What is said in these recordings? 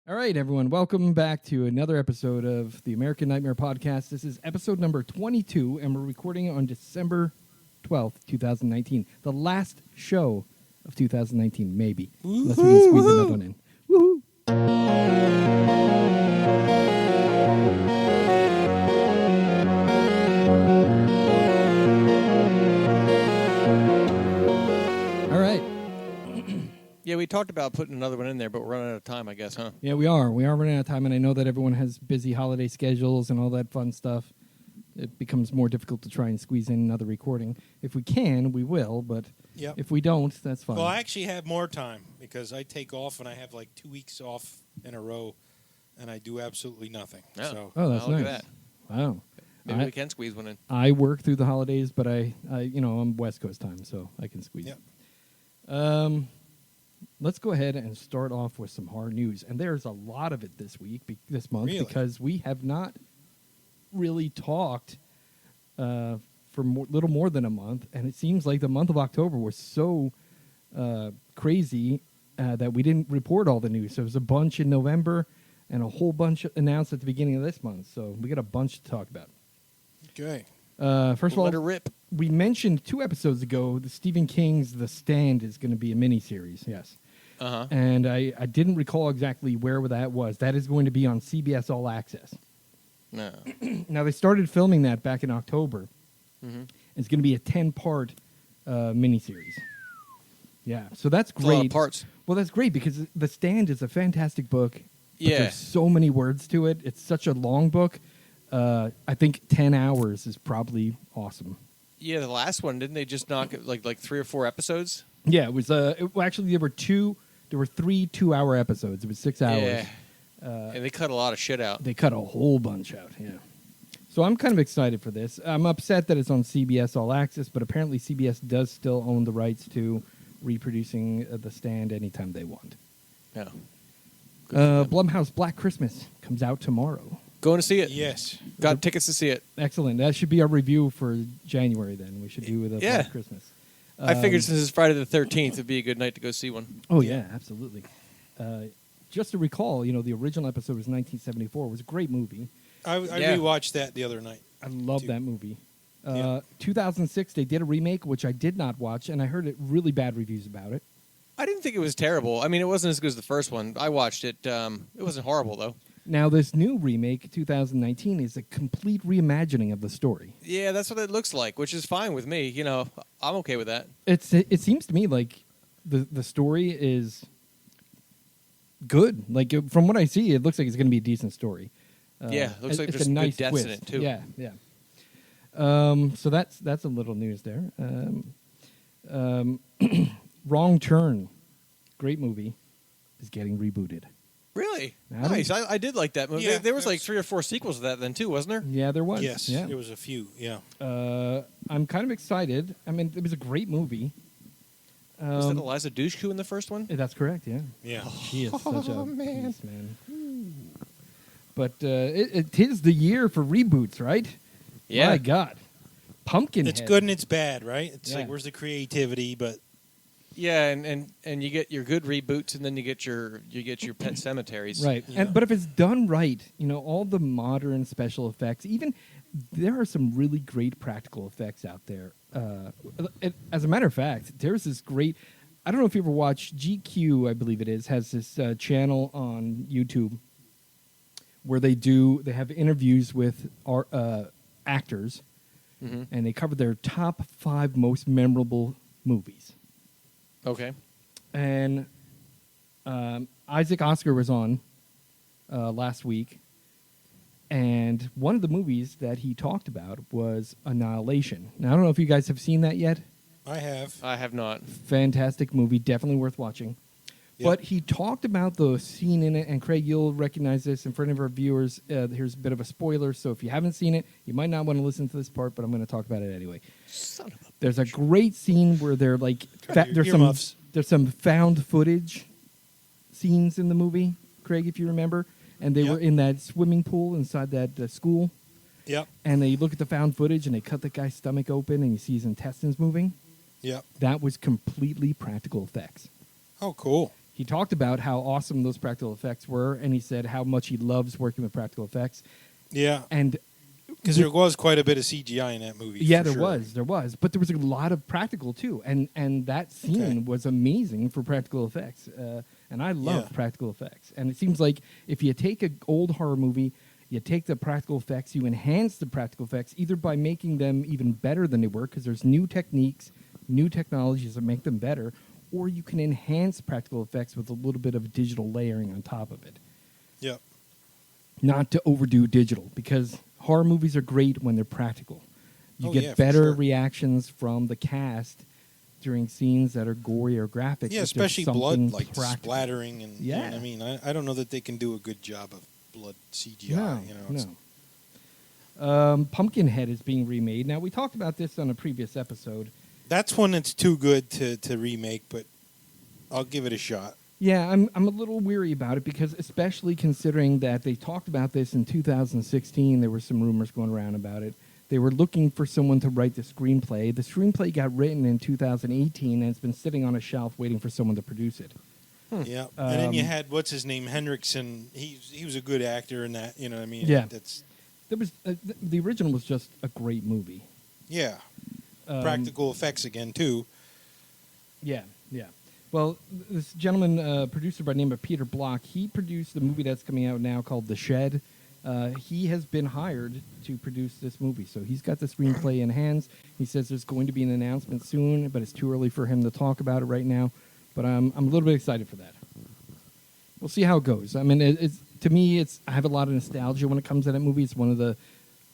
All right, everyone. Welcome back to another episode of the American Nightmare Podcast. This is episode number 22, and we're recording on December 12th, 2019. The last show of 2019, maybe. Unless we can squeeze another one in. Woohoo! All right. Yeah, we talked about putting another one in there, but we're running out of time, I guess, huh? Yeah, we are. We are running out of time, and I know that everyone has busy holiday schedules and all that fun stuff. It becomes more difficult to try and squeeze in another recording. If we can, we will, but if we don't, that's fine. Well, I actually have more time because I take off and I have like 2 weeks off in a row, and I do absolutely nothing. Oh, So that's look nice. at that. Wow. Maybe we can squeeze one in. I work through the holidays, but I'm West Coast time, so I can squeeze. Yep. Let's go ahead and start off with some horror news, and there's a lot of it this month, Really? because we have not really talked for little more than a month, and it seems like the month of October was so crazy that we didn't report all the news. So there was a bunch in November and a whole bunch announced at the beginning of this month, so we got a bunch to talk about. Okay. First of all, Let her rip. we mentioned 2 episodes ago that Stephen King's The Stand is going to be a miniseries, yes. Uh-huh. And I didn't recall exactly where that was. That is going to be on CBS All Access. No. Now, they started filming that back in October. Mm-hmm. It's going to be a 10-part miniseries. Yeah, so that's It's a lot of great. parts. Well, that's great because The Stand is a fantastic book. But Yeah. there's so many words to it. It's such a long book. I think 10 hours is probably awesome. Yeah, the last one, didn't they just knock it like 3 or 4 episodes? Yeah, it was. Actually, there were 3 2-hour episodes. It was 6 hours. Yeah. And they cut a lot of shit out. They cut a whole bunch out. Yeah. So I'm kind of excited for this. I'm upset that it's on CBS All Access, but apparently CBS does still own the rights to reproducing The Stand anytime they want. No. Blum House Black Christmas comes out tomorrow. Going to see it. Yes. Got tickets to see it. Excellent. That should be our review for January. Then we should do with a Yeah. Black Christmas. I figured since it's Friday the 13th, it'd be a good night to go see one. Oh yeah, absolutely. Just to recall, the original episode was 1974. It was a great movie. I Yeah. rewatched that the other night. I love Too. that movie. Yeah. 2006, they did a remake, which I did not watch, and I heard really bad reviews about it. I didn't think it was terrible. I mean, it wasn't as good as the first one. I watched it. It wasn't horrible, though. Now, this new remake, 2019, is a complete reimagining of the story. Yeah, that's what it looks like, which is fine with me. I'm okay with that. It seems to me like the story is good. Like, from what I see, it looks like it's going to be a decent story. Yeah, looks like it's there's a some good nice deaths twist. in it, too. Yeah, yeah. So that's a little news there. Wrong Turn, great movie, is getting rebooted. Really? Adam? Nice. I did like that movie. Yeah, There was like that's- 3 or 4 sequels to that then, too, wasn't there? Yeah, there was. Yes. Yeah. There was a few. Yeah. I'm kind of excited. I mean, it was a great movie. Was that Eliza Dushku in the first one? That's correct, yeah. Yeah. She is such a man. beast, man. But it is the year for reboots, right? Yeah. My God. Pumpkinhead. It's good and it's bad, right? It's Yeah. like, where's the creativity? But Yeah, and you get your good reboots, and then you get your pet cemeteries. Right. Yeah. But if it's done right, all the modern special effects, even there are some really great practical effects out there. As a matter of fact, there's this great, I don't know if you ever watch GQ, I believe it is, has this channel on YouTube where they have interviews with actors, Mm-hmm. and they cover their top 5 most memorable movies. Okay. And Oscar was on last week, and one of the movies that he talked about was Annihilation. Now, I don't know if you guys have seen that yet. I have. I have not. Fantastic movie, definitely worth watching. Yep. But he talked about the scene in it, and Craig, you'll recognize this. In front of our viewers, here's a bit of a spoiler, so if you haven't seen it, you might not want to listen to this part, but I'm going to talk about it anyway. Son of a... There's a great scene where they're like, Earmuffs. there's some found footage scenes in the movie, Craig, if you remember, and they Yep. were in that swimming pool inside that school, Yep. and they look at the found footage, and they cut the guy's stomach open, and you see his intestines moving. Yep. That was completely practical effects. Oh, cool. he talked about how awesome those practical effects were, and he said how much he loves working with practical effects. Yeah. And Because there was quite a bit of CGI in that movie. yeah, for there sure. was, but there was a lot of practical too, and that scene Okay. was amazing for practical effects. And I love Yeah. practical effects. And it seems like if you take an old horror movie, you take the practical effects, you enhance the practical effects either by making them even better than they were, because there's new techniques, new technologies that make them better, or you can enhance practical effects with a little bit of digital layering on top of it. Yep. Not to overdo digital, because horror movies are great when they're practical. You Oh, get yeah, for better sure. reactions from the cast during scenes that are gory or graphic. Yeah, if there's especially blood, something like the practical. splattering, and you know Yeah. what I mean, I don't know that they can do a good job of blood CGI. No, you know, it's- no. Pumpkinhead is being remade. Now, we talked about this on a previous episode. that's one that's too good to remake, but I'll give it a shot. Yeah, I'm a little weary about it, because especially considering that they talked about this in 2016, there were some rumors going around about it. They were looking for someone to write the screenplay. The screenplay got written in 2018, and it's been sitting on a shelf waiting for someone to produce it. Yeah, and then you Um, had what's his name, Hendrickson. He was a good actor in that. You know what I mean? Yeah. That's There was the original was just a great movie. yeah. Um, Practical effects again too. Yeah, yeah. Well, this gentleman, producer by the name of Peter Block, he produced the movie that's coming out now called The Shed. He has been hired to produce this movie, so he's got the screenplay in hands. He says there's going to be an announcement soon, but it's too early for him to talk about it right now. But I'm a little bit excited for that. We'll see how it goes. I mean, it's to me, I have a lot of nostalgia when it comes to that movie. It's one of the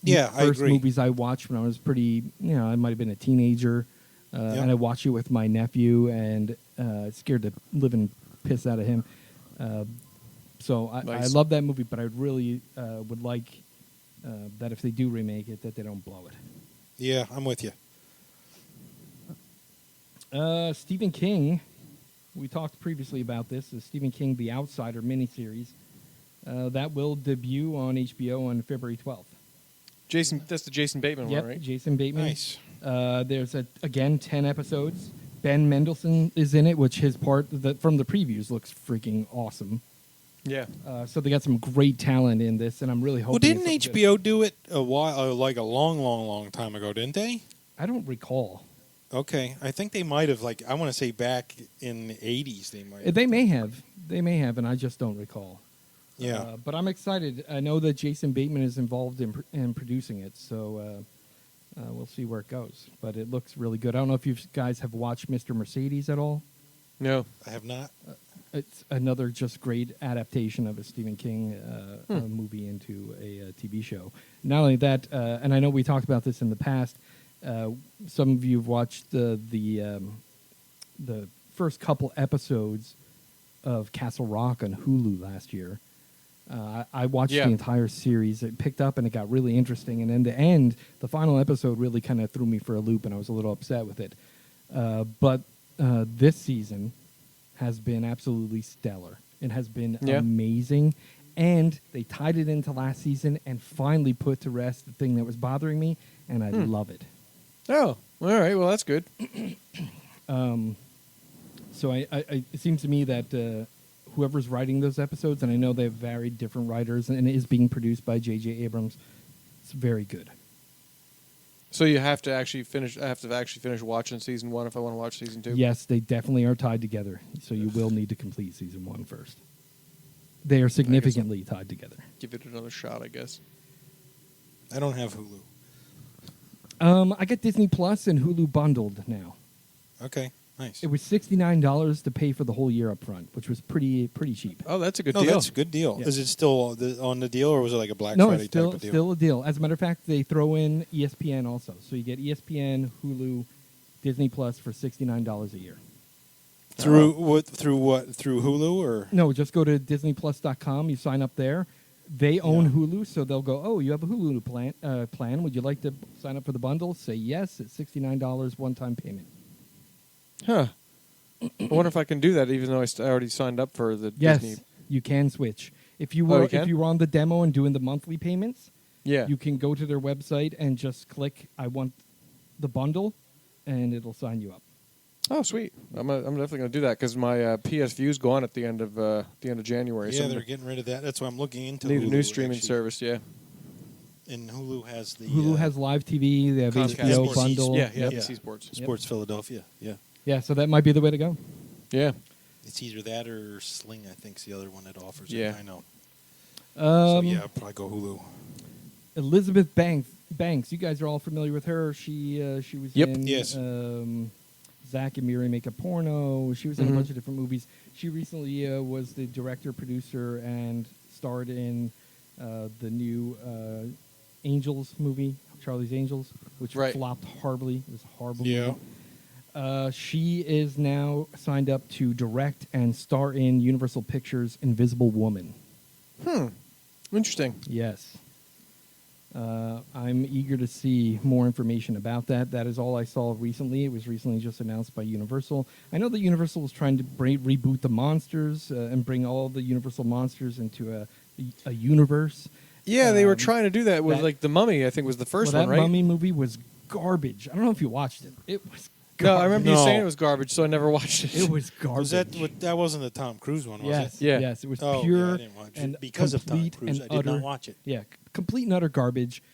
Yeah, I first agree. movies I watched when I was pretty, I might have been a teenager, and I watched it with my nephew, and it scared the living piss out of him. So I Nice. love that movie, but I really would like that if they do remake it, that they don't blow it. Yeah, I'm with you. Stephen King, we talked previously about this, the Stephen King The Outsider miniseries. That will debut on HBO on February 12th. That's the Jason Bateman Yep, one, right? Jason Bateman. Nice. There's again 10 episodes. Ben Mendelsohn is in it, which his part from the previews looks freaking awesome. Yeah. So they got some great talent in this, and I'm really hoping. Well, didn't it's good. HBO do it a while, like a long time ago? Didn't they? I don't recall. Okay, I think they might have. Like, I want to say back in the '80s, they might. They may have, and I just don't recall. Yeah. But I'm excited. I know that Jason Bateman is involved in producing it, so we'll see where it goes. But it looks really good. I don't know if you guys have watched Mr. Mercedes at all. No. I have not. It's another just great adaptation of a Stephen King movie into a TV show. Not only that, and I know we talked about this in the past. Some of you have watched the first couple episodes of Castle Rock on Hulu last year. I watched Yeah. the entire series. It picked up and it got really interesting. And in the end, the final episode really kind of threw me for a loop, and I was a little upset with it. But this season has been absolutely stellar. It has been Yeah. amazing. And they tied it into last season and finally put to rest the thing that was bothering me, and I love it. Oh, all right. Well, that's good. So it seems to me that whoever's writing those episodes, and I know they have varied different writers, and it is being produced by J.J. Abrams, it's very good. So you have to actually finish. I have to actually finish watching season 1 if I want to watch season 2. Yes, they definitely are tied together, so you will need to complete season 1 first. They are significantly tied together. Give it another shot, I guess. I don't have Hulu. I got Disney Plus and Hulu bundled now. Okay, nice. It was $69 to pay for the whole year up front, which was pretty cheap. Oh, that's a good No, deal. that's a good deal. Yeah. Is it still on the deal, or was it like a Black No, Friday it's still type of deal? still a deal. As a matter of fact, they throw in ESPN also, so you get ESPN, Hulu, Disney Plus for $69 a year. Through what? Through Hulu or? No, just go to DisneyPlus.com. You sign up there. They own Yeah. Hulu, so they'll go, "Oh, you have a Hulu plan. Would you like to sign up for the bundle?" Say yes. It's $69 one-time payment. Huh. I wonder if I can do that, even though I already signed up for the Yes, Disney. you can switch. If you Oh, were you can? if you were on the demo and doing the monthly payments, Yeah. you can go to their website and just click "I want the bundle," and it'll sign you up. Oh, sweet! I'm definitely going to do that because my PS View's gone at the end of January. Yeah, so they're getting rid of that. That's why I'm looking into need Hulu, a new streaming actually. service. Yeah, And Hulu has the Hulu has live TV. They have Comcast HBO Sports. bundle. yeah, Yep. NBC Sports. Sports Philadelphia. Yeah, Yeah, so that might be the way to go. Yeah, it's either that or Sling. I think's the other one that offers Yeah. it. I know. So yeah, I'll probably go Hulu. Elizabeth Banks. You guys are all familiar with her. She was Yep. in Yes. Zach and Miri Make a Porno. She was in a Mhm. bunch of different movies. She recently was the director, producer, and starred in the new Angels movie, Charlie's Angels, which Right. flopped horribly. It was a horrible Yeah. movie. She is now signed up to direct and star in Universal Pictures' Invisible Woman. interesting. Yes. I'm eager to see more information about that. That is all I saw recently. It was recently just announced by Universal. I know that Universal was trying to reboot the monsters and bring all the Universal monsters into a universe. Yeah, they were Um, trying to do that with that- like the Mummy. I think was the first Well, one, that right? Mummy movie was garbage. I don't know if you watched it. It was No, garbage. I remember you No. saying it was garbage, so I never watched it. It was garbage. Was that what? That wasn't the Tom Cruise one, was Yes, it? Yeah. yes. It was Oh, pure yeah, I didn't watch and it because of Tom complete Cruise. and I did not utter- watch it. Yeah, complete and utter garbage.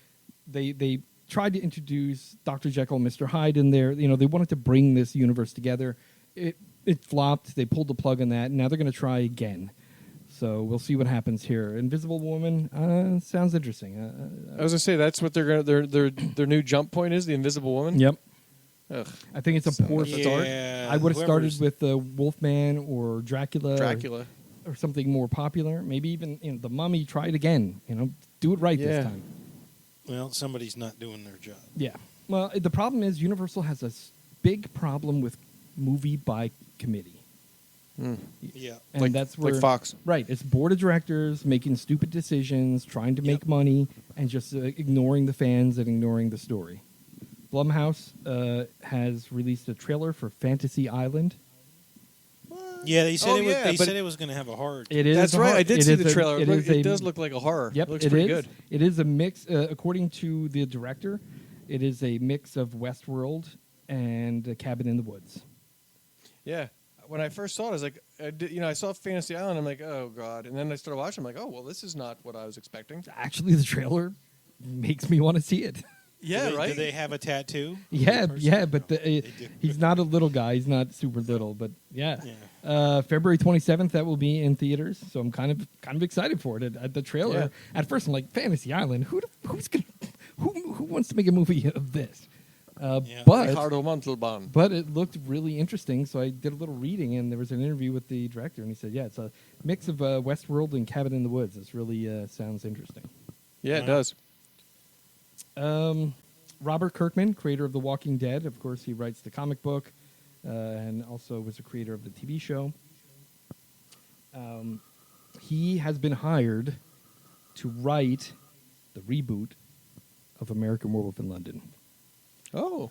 They tried to introduce Dr. Jekyll and Mr. Hyde in there. You know, they wanted to bring this universe together. It flopped. They pulled the plug on that. And now they're going to try again. So we'll see what happens here. Invisible Woman sounds interesting. I was gonna say that's what they're gonna their new jump point is, the Invisible Woman. Yep. Ugh. I think it's a poor Yeah, start. I would have started whoever's- with Wolfman or Dracula. Dracula. Or something more popular. Maybe even The Mummy. Try it again. Do it right Yeah. this time. Well, somebody's not doing their job. Yeah. Well, the problem is Universal has a big problem with movie by committee. Yeah. And Like- that's where like Fox. Right. It's board of directors making stupid decisions, trying to make Yep. money, and just ignoring the fans and ignoring the story. Blumhouse has released a trailer for Fantasy Island. Yeah, they said Oh, it was. yeah, They but- said it was going to have a horror. It is. That's a right. hor- I did it see is the a- trailer. it It, is a- does look like a horror. Yep, it looks it pretty is. good. It is a mix, according to the director. It is a mix of Westworld and A Cabin in the Woods. Yeah. When I first saw it, I was like, I saw Fantasy Island. I'm like, oh god. And then I started watching. I'm like, oh well, this is not what I was expecting. Actually, the trailer makes me want to see it. Yeah, right. Do they have a tattoo? Yeah, Person? yeah, but No, they do. he's not a little guy. He's not super little, but yeah. Yeah. February 27th, that will be in theaters. So I'm kind of excited for it. At the trailer, Yeah. at first I'm like, Fantasy Island. Who wants to make a movie of this? Yeah. Ricardo Montalban. But it looked really interesting. So I did a little reading, and there was an interview with the director, and he said, yeah, it's a mix of Westworld and Cabin in the Woods. This really sounds interesting. Yeah, it Wow. does. Robert Kirkman, creator of The Walking Dead. Of course, he writes the comic book and also was a creator of the TV show. He has been hired to write the reboot of American Werewolf in London. Oh.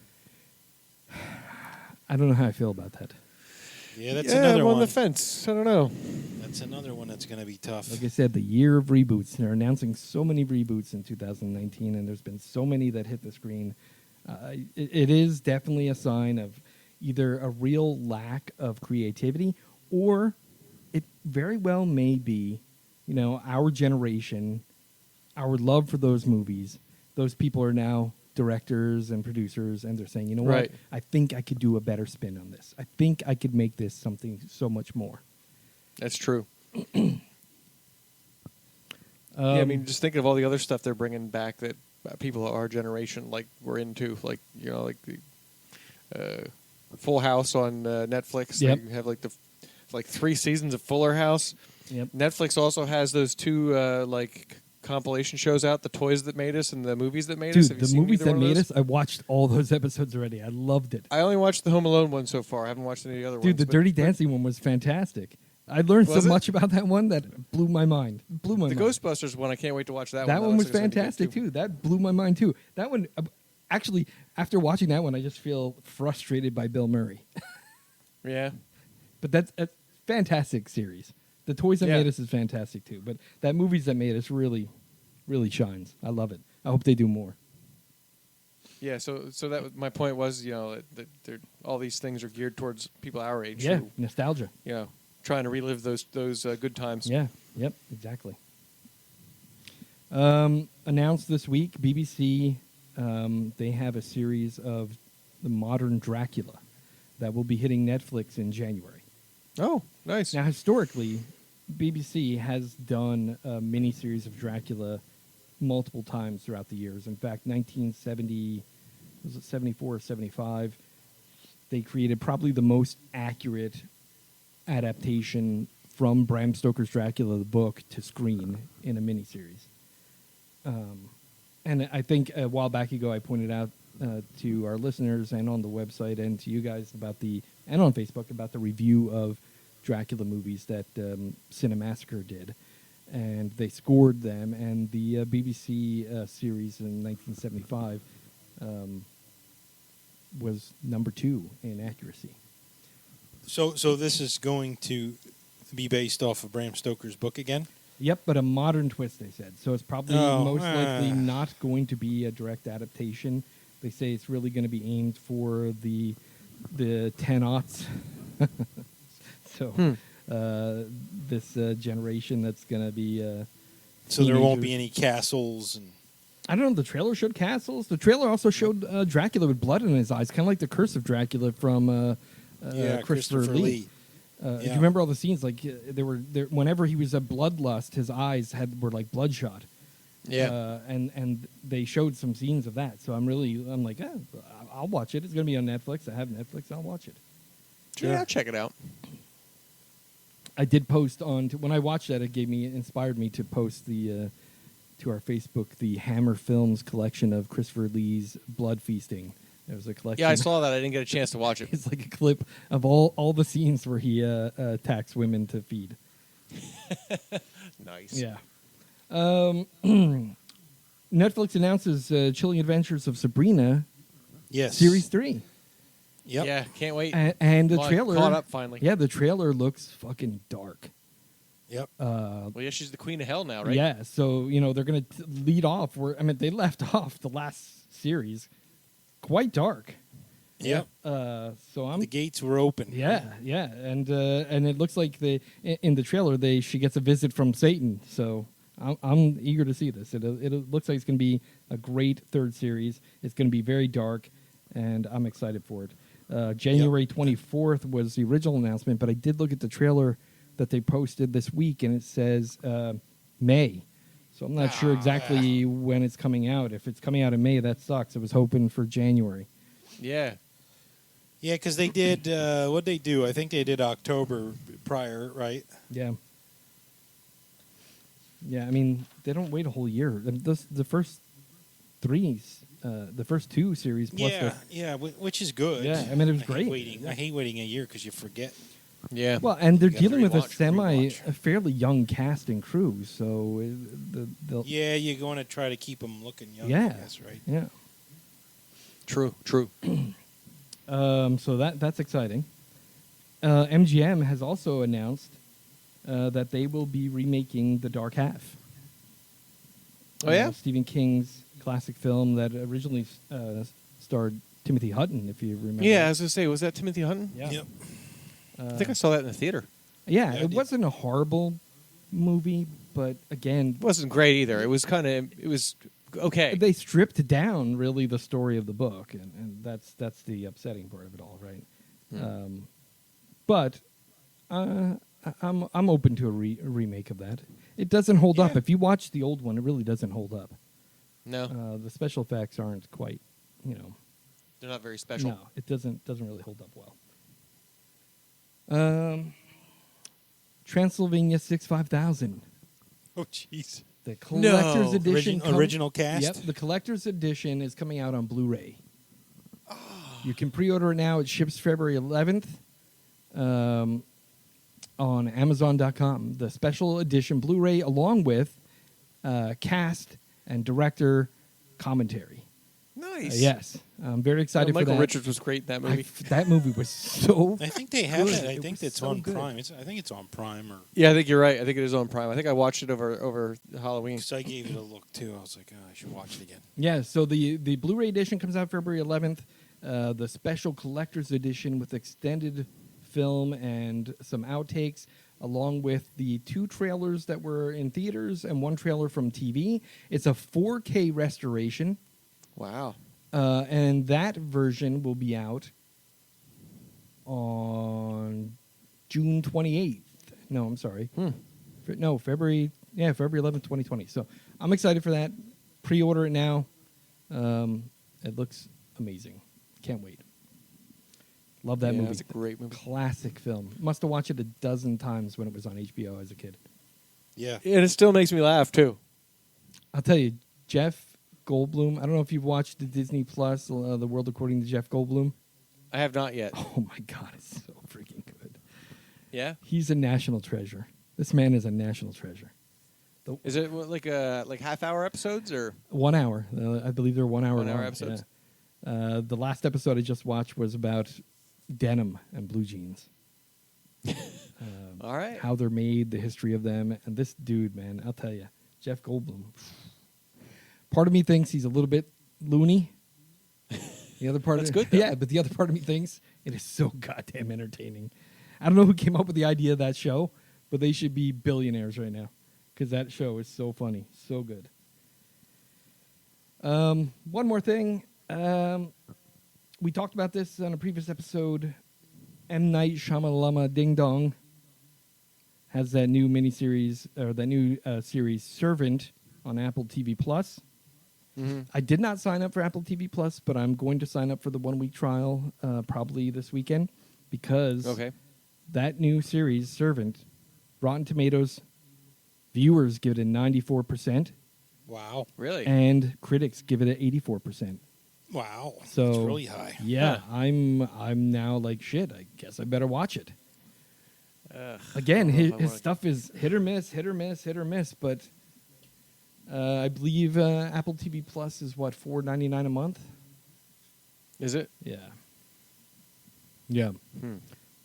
I don't know how I feel about that. Yeah, that's yeah, another I'm on one. the fence. I don't know. That's another one that's going to be tough. Like I said, the year of reboots. They're announcing so many reboots in 2019, and there's been so many that hit the screen. It is definitely a sign of either a real lack of creativity, or it very well may be, our generation, our love for those movies. Those people are now directors and producers, and they're saying, you know Right. what? I think I could do a better spin on this. I think I could make this something so much more. That's true. Yeah, I mean, just think of all the other stuff they're bringing back that people of our generation were into, like the Full House on Netflix. Yep. They have like 3 seasons of Fuller House. Yep. Netflix also has those 2 compilation shows out, The Toys That Made Us and The Movies That Made Us. Dude, Have you the seen movies either that one of made those? us, I watched all those episodes already. I loved it. I only watched the Home Alone one so far. I haven't watched any of the other Dude, ones. the but- Dirty Dancing one was fantastic. I learned Was so it? much about that one that blew my mind. The Ghostbusters one, I can't wait to watch that one. That one was looks like it's gonna be good, fantastic too. That blew my mind too. That one, actually, after watching that one, I just feel frustrated by Bill Murray. Yeah. But that's a fantastic series. The Toys That Yeah. Made Us is fantastic too. But that Movies That Made Us really, really shines. I love it. I hope they do more. Yeah, so that was, my point was, that all these things are geared towards people our age. Yeah, who, nostalgia. trying to relive those good times. Yeah, yep, exactly. Announced this week, BBC, they have a series of the modern Dracula that will be hitting Netflix in January. Oh, nice. Now, historically, BBC has done a miniseries of Dracula multiple times throughout the years. In fact, 1970, was it 74 or 75, they created probably the most accurate adaptation from Bram Stoker's Dracula, the book, to screen in a miniseries. And I think a while back ago, I pointed out to our listeners and on the website and to you guys and on Facebook about the review of Dracula movies that Cinemassacre did. And they scored them, and the BBC series in 1975 was number 2 in accuracy. So this is going to be based off of Bram Stoker's book again? Yep, but a modern twist, they said. So it's probably most likely not going to be a direct adaptation. They say it's really going to be aimed for the 10-aughts. So this generation that's going to be so there won't teenagers. be any castles and I don't know. The trailer showed castles. The trailer also showed Dracula with blood in his eyes, kind of like the Curse of Dracula from Christopher Lee. Do you remember all the scenes? Like there whenever he was a bloodlust, his eyes were like bloodshot. Yeah. And they showed some scenes of that. So I'm like, I'll watch it. It's going to be on Netflix. I have Netflix. I'll watch it. Sure. Yeah, I'll check it out. I did post when I watched that. It inspired me to post to our Facebook the Hammer Films collection of Christopher Lee's Blood Feasting. There was a collection. Yeah, I saw that. I didn't get a chance to watch it. It's like a clip of all the scenes where he attacks women to feed. Nice. Yeah. Netflix announces Chilling Adventures of Sabrina. yes, Series 3. Yep. Yeah, can't wait. And the Well, I trailer caught up finally. Yeah, the trailer looks fucking dark. Yep. Well, yeah, she's the queen of hell now, right? Yeah, so they're going to lead off they left off the last series quite dark. Yep. So The gates were open. Yeah, and it looks like in the trailer she gets a visit from Satan. So I'm eager to see this. It looks like it's going to be a great third series. It's going to be very dark, and I'm excited for it. January 24th was the original announcement, but I did look at the trailer that they posted this week, and it says May. So I'm not sure exactly when it's coming out. If it's coming out in May, that sucks. I was hoping for January. Yeah. Yeah, because they did, what'd they do? I think they did October prior, right? Yeah. Yeah, I mean, they don't wait a whole year. The first two series plus which is good. Yeah, I mean, it was great. I hate waiting a year because you forget. Yeah. Well, and they're You gotta dealing with a rewatch. fairly young cast and crew, so they'll Yeah, you're going to try to keep them looking young. Yeah. I guess, right? yeah. True. So that's exciting. MGM has also announced that they will be remaking The Dark Half. Oh, yeah? Stephen King's classic film that originally starred Timothy Hutton, if you remember. Yeah, I was going to say, was that Timothy Hutton? Yeah. Yep. I think I saw that in the theater. Yeah, Yeah, I it did. wasn't a horrible movie, but again, It wasn't great either. It was okay. they stripped down really the story of the book, and that's the upsetting part of it all, right? But I'm open to a remake of that. It doesn't hold up. Yeah. If you watch the old one, it really doesn't hold up. No, The special effects aren't quite, they're not very special. No, it doesn't really hold up well. Transylvania 65000. Oh, jeez. The collector's No. edition. Original cast? Yep, the collector's edition is coming out on Blu-ray. You can pre-order it now. It ships February 11th on Amazon.com. The special edition Blu-ray along with cast and director commentary. Nice. Yes, I'm very excited for Michael that. Richards was great in that movie. That movie was so. I think they have Good. it. I It think was it's so on good. Prime. I think it's on Prime or. Yeah, I think you're right. I think it is on Prime. I think I watched it over Halloween. Because I gave it a look too. I was like, oh, I should watch it again. Yeah, so the Blu-ray edition comes out February 11th. The special collector's edition with extended film and some outtakes, along with the 2 trailers that were in theaters and 1 trailer from TV. It's a 4K restoration, Wow. and that version will be out on June 28th. No, I'm sorry. No, February 11th, 2020. So I'm excited for that. Pre-order it now. It looks amazing. Can't wait. Love that movie. It's a great movie. Classic film. Must have watched it a dozen times when it was on HBO as a kid. Yeah. And it still makes me laugh too. I'll tell you, Jeff Goldblum. I don't know if you've watched the Disney Plus, The World According to Jeff Goldblum. I have not yet. Oh my God, it's so freaking good. Yeah. He's a national treasure. This man is a national treasure. Is it like half-hour episodes or 1 hour. I believe they're 1 hour 1 hour long. episodes? Yeah. The last episode I just watched was about denim and blue jeans. All right. How they're made, the history of them. And this dude, man, I'll tell you, Jeff Goldblum. Part of me thinks he's a little bit loony. The other part That's of good, though. Yeah, but the other part of me thinks it is so goddamn entertaining. I don't know who came up with the idea of that show, but they should be billionaires right now because that show is so funny, so good. One more thing. We talked about this on a previous episode. M. Night Shyamalan Ding Dong has that new miniseries, or that new series Servant on Apple TV Plus. Mm-hmm. I did not sign up for Apple TV Plus, but I'm going to sign up for the 1 week trial probably this weekend because that new series, Servant, Rotten Tomatoes, viewers give it a 94%. Wow. Really? And critics give it an 84%. Wow. So That's really high. Yeah, I'm now like, shit, I guess I better watch it. Again, his stuff is hit or miss, hit or miss, hit or miss, but I believe Apple TV Plus is what, $4.99 a month? Is it? Yeah. Yeah.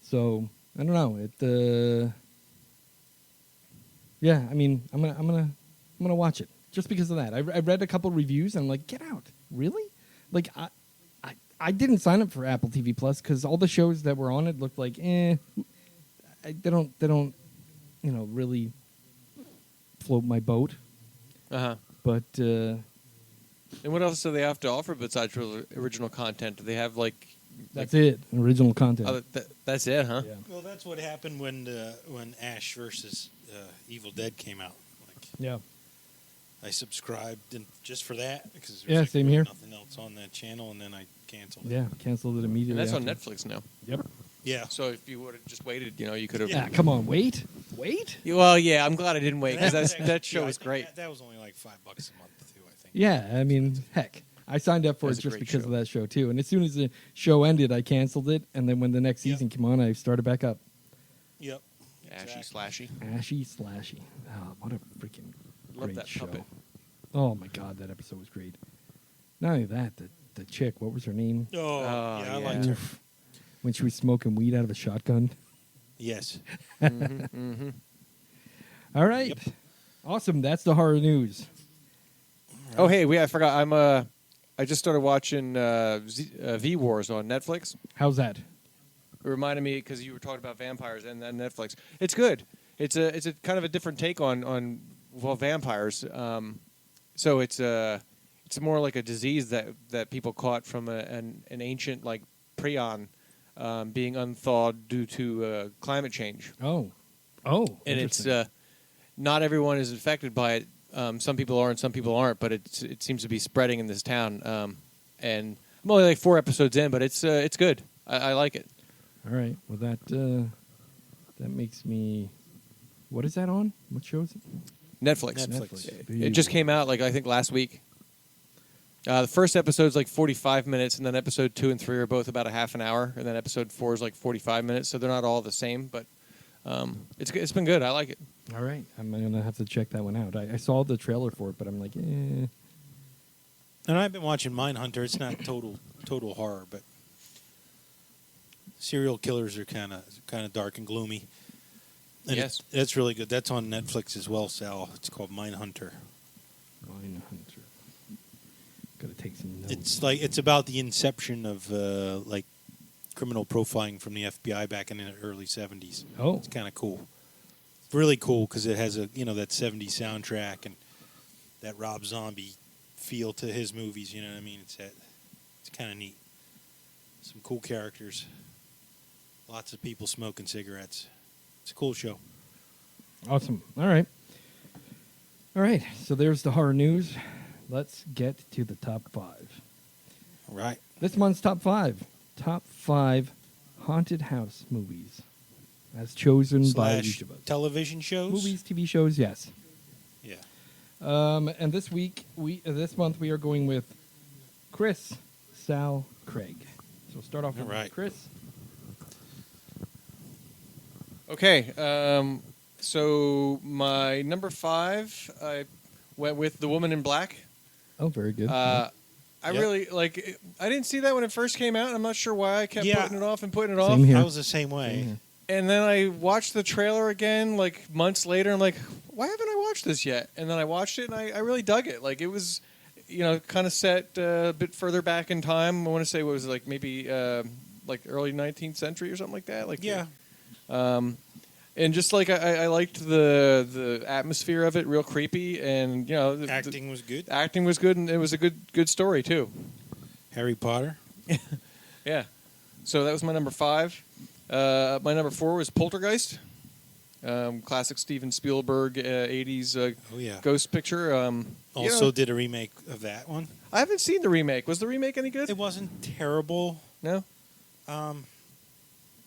So I don't know. Yeah, I mean, I'm gonna watch it just because of that. I read a couple reviews and I'm like, get out, really? Like I didn't sign up for Apple TV Plus because all the shows that were on it looked like they don't really float my boat. But and what else do they have to offer besides original content? Do they have that's it, original content. That's it, huh? Yeah. Well, that's what happened when Ash versus Evil Dead came out. Yeah. I subscribed just for that because Yeah, same here. Nothing else on that channel, and then I canceled it. Yeah, canceled it immediately. And that's on after. Netflix now. Yep. Yeah. So if you would have just waited, you could have. Yeah, come on, wait. Well, yeah, I'm glad I didn't wait because that show was I think great. That was only like $5 a month too. I think. Yeah, I mean, heck, I signed up for it That's a just great because show. of that show too. And as soon as the show ended, I canceled it, and then when the next season came on, I started back up. Yep. Ashy slashy. Ashy slashy. Oh, what a freaking Love great that show! puppet. Oh my god, that episode was great. Not only that, the chick, what was her name? Oh, yeah, I yeah. liked her. Oof. When she was smoking weed out of a shotgun. Yes. All right, Yep. awesome. That's the horror news. Oh, hey, I forgot. I just started watching V Wars on Netflix. How's that? It reminded me because you were talking about vampires and Netflix. It's good. It's a kind of a different take on vampires. So it's more like a disease that people caught from an ancient like prion being unthawed due to climate change. Oh, And it's not everyone is affected by it. Some people are and some people aren't, but it seems to be spreading in this town. And I'm only like 4 episodes in, but it's good. I like it. all right. Well, that makes me. What is that on? What show is it? Netflix. Netflix. It just came out like I think last week. The first episode's like 45 minutes, and then episode 2 and 3 are both about a half an hour, and then episode 4 is like 45 minutes. So they're not all the same, but it's been good. I like it. All right, I'm gonna have to check that one out. I saw the trailer for it, but I'm like, And I've been watching Mindhunter. It's not total horror, but serial killers are kind of dark and gloomy. And Yes. that's really good. That's on Netflix as well, Sal. It's called Mindhunter. Mindhunter. Gotta take some notes. It's about the inception of like criminal profiling from the FBI back in the early 70s. Oh. It's kind of cool. It's really cool because it has that 70s soundtrack and that Rob Zombie feel to his movies. You know what I mean? It's kind of neat. Some cool characters. Lots of people smoking cigarettes. It's a cool show. Awesome. All right. So there's the horror news. Let's get to the top 5. All right. This month's top 5. Top 5 haunted house movies, as chosen by / each of us. television shows. Movies, TV shows, yes. Yeah. And this month we are going with Chris, Sal, Craig. So we'll start off with All right. Chris. Okay, so my number 5, I went with The Woman in Black. Oh, very good. I Yep. really I didn't see that when it first came out. And I'm not sure why I kept Yeah. putting it off and putting it Same off. here. I was the same way. Same here. And then I watched the trailer again, like months later. I'm like, why haven't I watched this yet? And then I watched it, and I really dug it. Like it was, kind of set a bit further back in time. I want to say what was it, like maybe like early 19th century or something like that. Like Yeah. And just like I liked the atmosphere of it, real creepy, and Acting was good. the acting was good, and it was a good story too. Harry Potter. Yeah. So that was my number 5. My number 4 was Poltergeist, classic Steven Spielberg 80s Oh yeah. ghost picture. Also did a remake of that one. I haven't seen the remake. Was the remake any good? It wasn't terrible. No.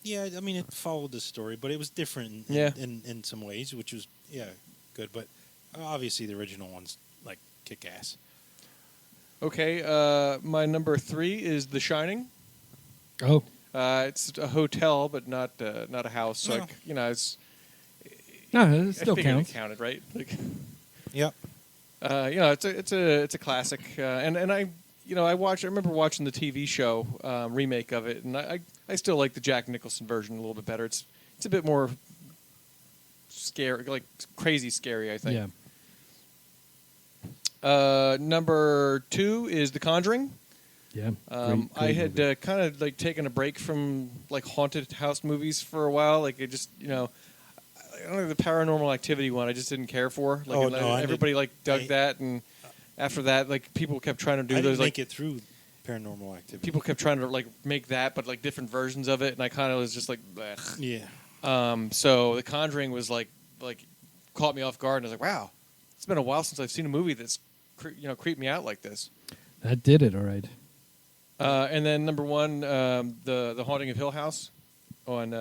Yeah, I mean it followed the story, but it was different in some ways, which was good. But obviously the original one's like kick ass. Okay. My number 3 is The Shining. Oh, It's a hotel, but not a house. So No. it's no, it I still figured counts. it counted, right? Like, Yep. it's a classic, and I remember watching the TV show remake of it, and I still like the Jack Nicholson version a little bit better. It's a bit more scary, like crazy scary, I think. Yeah. Number 2 is The Conjuring. Yeah. I Great had movie. kind of like taken a break from like haunted house movies for a while. Like it just I don't know, the Paranormal Activity one I just didn't care for. Like Oh, and no, I everybody did- like dug I- that, and after that, like people kept trying to do I those didn't like make it through Paranormal Activity. people kept trying to like make that, but like different versions of it, and I kind of was just like, blech. Yeah. So The Conjuring was like caught me off guard, and I was like, wow, it's been a while since I've seen a movie that's creeped me out like this. That did it, all right. And then number 1, the Haunting of Hill House on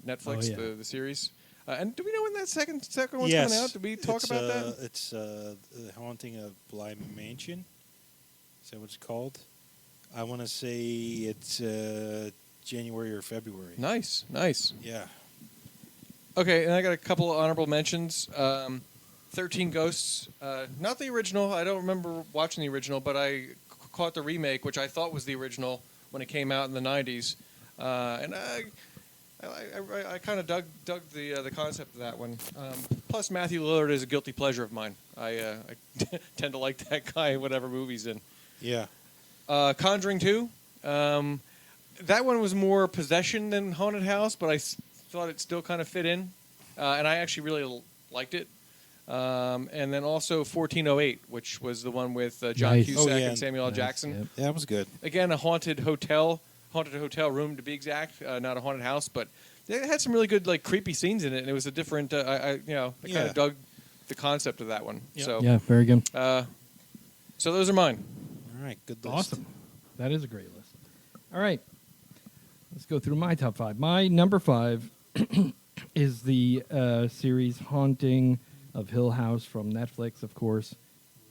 Netflix, Oh, yeah. the series. And do we know when that second one's Yes. coming out? Did we talk about that? It's The Haunting of Bly Mansion. Is that what it's called? I want to say it's January or February. Nice. Yeah. Okay, and I got a couple of honorable mentions. 13 Ghosts, not the original. I don't remember watching the original, but I caught the remake, which I thought was the original when it came out in the 90s. And I kind of dug the concept of that one. Plus, Matthew Lillard is a guilty pleasure of mine. I tend to like that guy in whatever movie's in. Yeah. Conjuring 2. That one was more possession than haunted house, but I thought it still kind of fit in. And I actually really liked it. And then also 1408, which was the one with John Nice. Cusack Oh, yeah. and Samuel L. Nice, Jackson. yep. That was good. Again, a haunted hotel room to be exact, not a haunted house, but it had some really good like creepy scenes in it, and it was a different. I kind Yeah. of dug the concept of that one. Yep. So Yeah, very good. so those are mine. All right. Good list. Awesome. That is a great list. All right. Let's go through my top 5. My number 5 is the series Haunting of Hill House from Netflix, of course.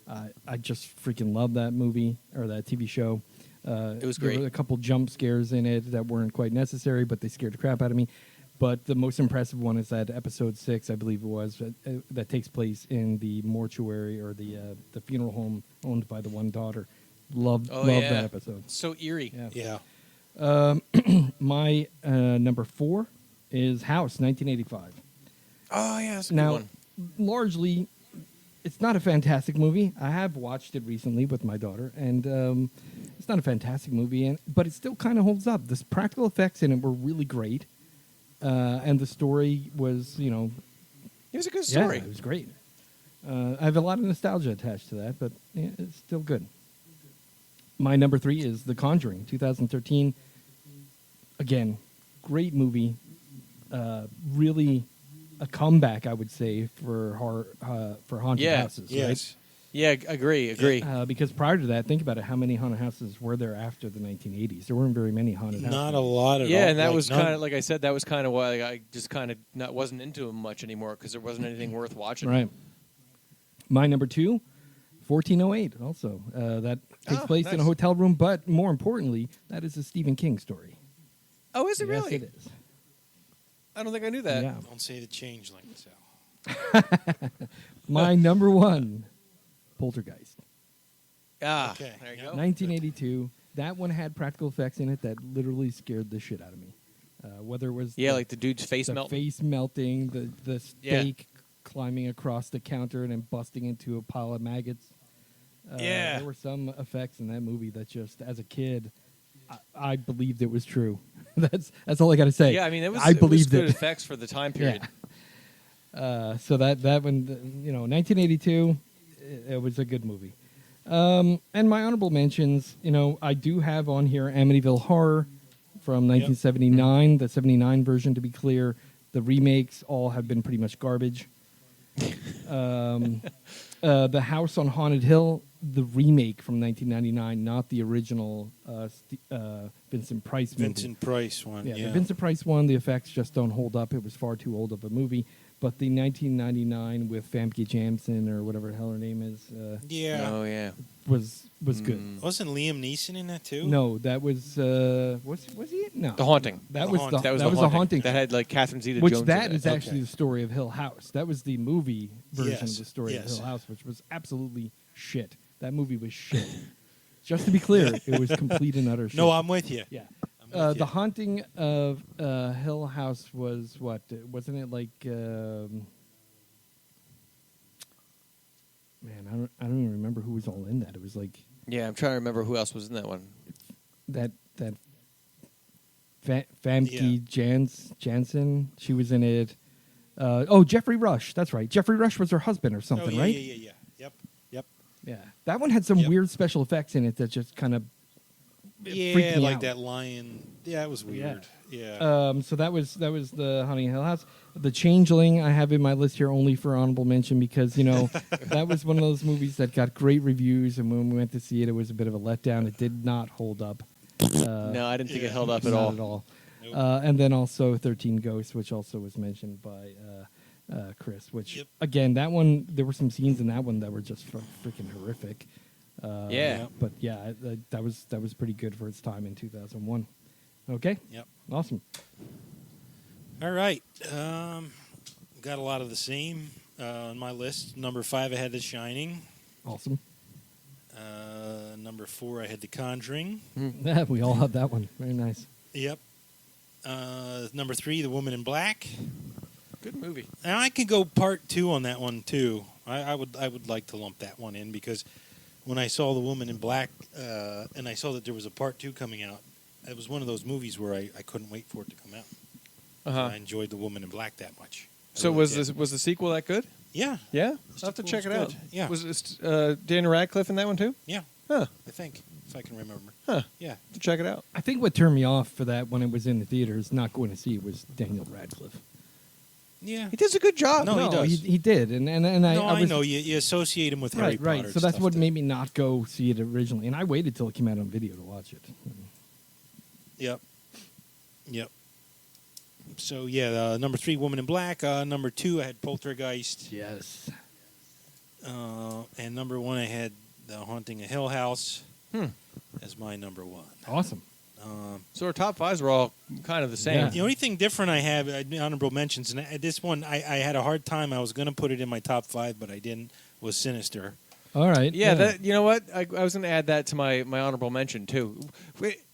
I just freaking love that movie or that TV show. It was There great. were a couple jump scares in it that weren't quite necessary, but they scared the crap out of me. But the most impressive one is that episode 6, I believe it was, that takes place in the mortuary or the funeral home owned by the one daughter. Love Oh, that yeah. episode. So eerie. Yeah. Yeah. My number 4 is House, 1985. Oh yeah, that's a good Now, one. largely, it's not a fantastic movie. I have watched it recently with my daughter, and it's not a fantastic movie, but it still kind of holds up. The practical effects in it were really great, and the story was, It was a good story. yeah, it was great. I have a lot of nostalgia attached to that, but yeah, it's still good. My number 3 is The Conjuring, 2013. Again, great movie. Really a comeback, I would say, for haunted Yeah. houses. Yes. Yeah, agree. Right? Because prior to that, think about it. How many haunted houses were there after the 1980s? There weren't very many haunted houses. Not a lot at all. Yeah, and that Like, was none. kind of like I said. That was kind of why I just kind of wasn't into them much anymore because there wasn't anything worth watching. Right. My number 2, 1408. Also, that takes place in a nice. hotel room, but more importantly, that is a Stephen King story. Oh, is it Yes, really? it is. I don't think I knew that. Yeah. Don't say the changeling. So. My number 1, Poltergeist. Ah, Okay. there you Yeah. go. 1982. That one had practical effects in it that literally scared the shit out of me. Whether it was Yeah, like the dude's face the melt. face melting, the Yeah. steak climbing across the counter and then busting into a pile of maggots. Yeah. There were some effects in that movie that just, as a kid, I believed it was true. that's all I got to say. Yeah, I mean, I it was believed good it. effects for the time period. Yeah. So that one, 1982, it was a good movie. And my honorable mentions, I do have on here Amityville Horror from 1979, the 79 version to be clear. The remakes all have been pretty much garbage. The House on Haunted Hill, the remake from 1999, not the original Vincent Price movie. Vincent Price one. Yeah, Yeah. the Vincent Price one, the effects just don't hold up. It was far too old of a movie. But the 1999 with Famke Janssen or whatever the hell her name is Yeah. Oh yeah. was good. Wasn't Liam Neeson in that too? No, that was was he? No, The Haunting. That The was Haunting. That was the the haunting. haunting. That had like Catherine Zeta-Jones. Which in that it. is actually Okay. the story of Hill House. That was the movie version Yes, of the story yes. of Hill House, which was absolutely shit. That movie was shit. Just to be clear, it was complete and utter shit. No, I'm with you. Yeah. I'm with The you. Haunting of Hill House was what? Wasn't it like? Man, I don't even remember who was all in that. It was like Yeah, I'm trying to remember who else was in that one. that Famke Janssen. She was in it. Jeffrey Rush. That's right. Jeffrey Rush was her husband or something, Oh, yeah, right? Yeah. Yep. Yeah. That one had some Yep. weird special effects in it that just kind of Yeah, freaked me like out. that lion. Yeah, it was weird. Yeah. So that was the Haunting of Hill House. The Changeling I have in my list here only for honorable mention because that was one of those movies that got great reviews, and when we went to see it, it was a bit of a letdown. It did not hold up. No, I didn't think it held up Not at all. at all. Nope. And then also 13 Ghosts, which also was mentioned by Chris. Which Yep. again, that one there were some scenes in that one that were just freaking horrific. Yeah. But yeah, that was pretty good for its time in 2001. Okay. Yep. Awesome. All right. Got a lot of the same on my list. Number 5, I had The Shining. Awesome. Number 4, I had The Conjuring. Yeah, we all had that one. Very nice. Yep. Number 3, The Woman in Black. Good movie. And I could go part 2 on that one too. I would like to lump that one in because when I saw The Woman in Black and I saw that there was a part 2 coming out, it was one of those movies where I couldn't wait for it to come out. Uh-huh. I enjoyed The Woman in Black that much. I So really was did. the sequel that good? Yeah, Yeah, The I'll have to sequel check it was out. good. Yeah. Was this Daniel Radcliffe in that one too? yeah. Huh. I think if I can remember. Huh. Yeah. To check it out. I think what turned me off for that when it was in the theaters, not going to see it, was Daniel Radcliffe. Yeah. He does a good job. No, he does. He did, and I No, I I was, know you associate him with Harry right, Potter. right. and So that's stuff what that- made me not go see it originally, and I waited till it came out on video to watch it. Yep. Yep. So yeah, number 3, Woman in Black. Number 2, I had Poltergeist. Yes. And number 1, I had The Haunting of Hill House Hmm. as my number 1. Awesome. So our top 5s were all kind of the same. Yeah. The only thing different I have, honorable mentions, and this one I had a hard time. I was going to put it in my top 5, but I didn't, was Sinister. All right. Yeah, that you know what? I was going to add that to my honorable mention too.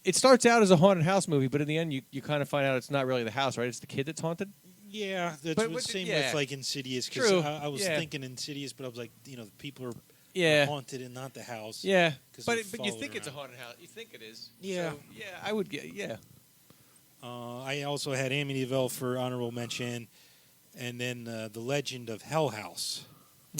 It starts out as a haunted house movie, but in the end, you kind of find out it's not really the house, right? It's the kid that's haunted. Yeah, that's But the same yeah. with like Insidious. True. Because I was Yeah. thinking Insidious, but I was like, the people are haunted and not the house. Yeah, 'Cause but they're you think followed it's a around. haunted house. You think it is. Yeah. So, yeah, I would get. Yeah. I also had Amityville for honorable mention, and then The Legend of Hell House.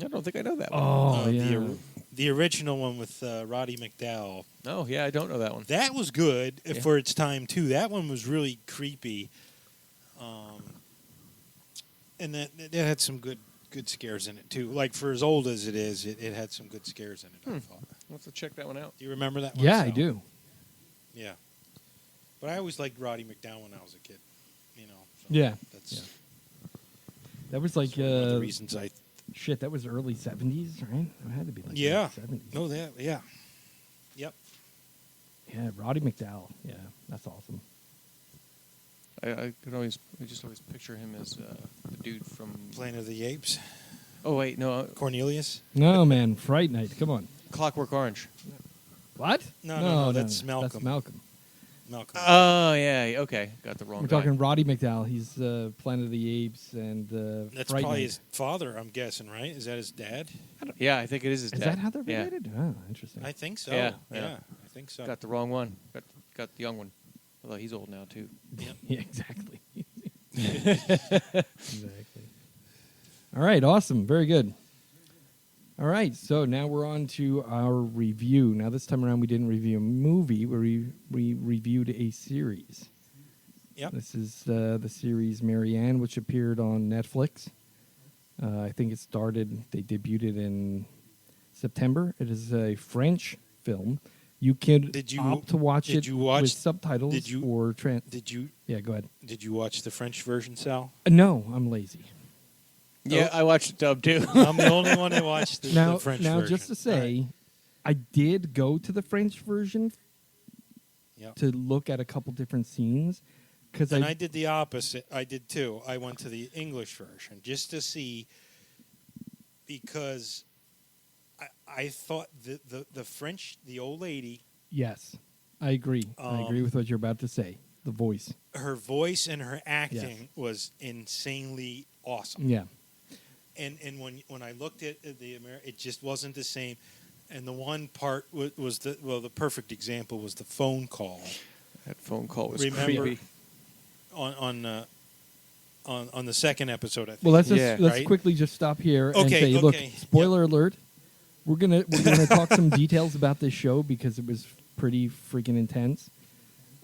I don't think I know that one. Oh, yeah. The original one with Roddy McDowell. Oh, yeah, I don't know that one. That was good Yeah. for its time too. That one was really creepy, and that had some good scares in it too. Like for as old as it is, it had some good scares in it. I thought. I'll have to check that one out. Do you remember that one? Yeah, I Sal? do. Yeah, but I always liked Roddy McDowell when I was a kid. So Yeah. that's Yeah. That was like one of the reasons I. shit. That was early 70s, right? It had to be like Yeah. 70s. No, that yeah, yep. Yeah, Roddy McDowell. Yeah, that's awesome. I just always picture him as the dude from. Planet of the Apes. Oh wait, no, Cornelius. No, man, Fright Night. Come on. Clockwork Orange. What? No, that's Malcolm. That's Malcolm. Malcolm. Oh yeah, okay, got the wrong. We're guy. talking Roddy McDowell. He's Planet of the Apes and That's Fright probably Night. his father, I'm guessing, right? Is that his dad? Yeah, I think it is his Is dad. that how they're Yeah. related? Oh, interesting. I think so. Yeah, yeah, yeah. I think so. Got the wrong one. Got the young one. Although he's old now too. Yeah, exactly. Exactly. All right, awesome. Very good. All right, so now we're on to our review. Now, this time around, we didn't review a movie. We reviewed a series. Yep. This is the series Marianne, which appeared on Netflix. I think they debuted it in September. It is a French film. You can opt to watch it with subtitles or Did you Yeah, go ahead. Did you watch the French version, Sal? No, I'm lazy. Yeah, I watched it dub too. I'm the only one that watched the French version. Now, just to say, I did go to the French version Yep. to look at a couple different scenes. And I did the opposite. I did too. I went to the English version just to see, because I thought the French, the old lady. Yes, I agree. I agree with what you're about to say. The voice. Her voice and her acting was insanely awesome. Yeah. And when I looked at it just wasn't the same. And the one part was the perfect example was the phone call. That phone call was Remember, creepy. On the second episode, I think. Well, let's right? quickly just stop here and Okay, say, look, okay. spoiler alert. We're gonna talk some details about this show because it was pretty freaking intense.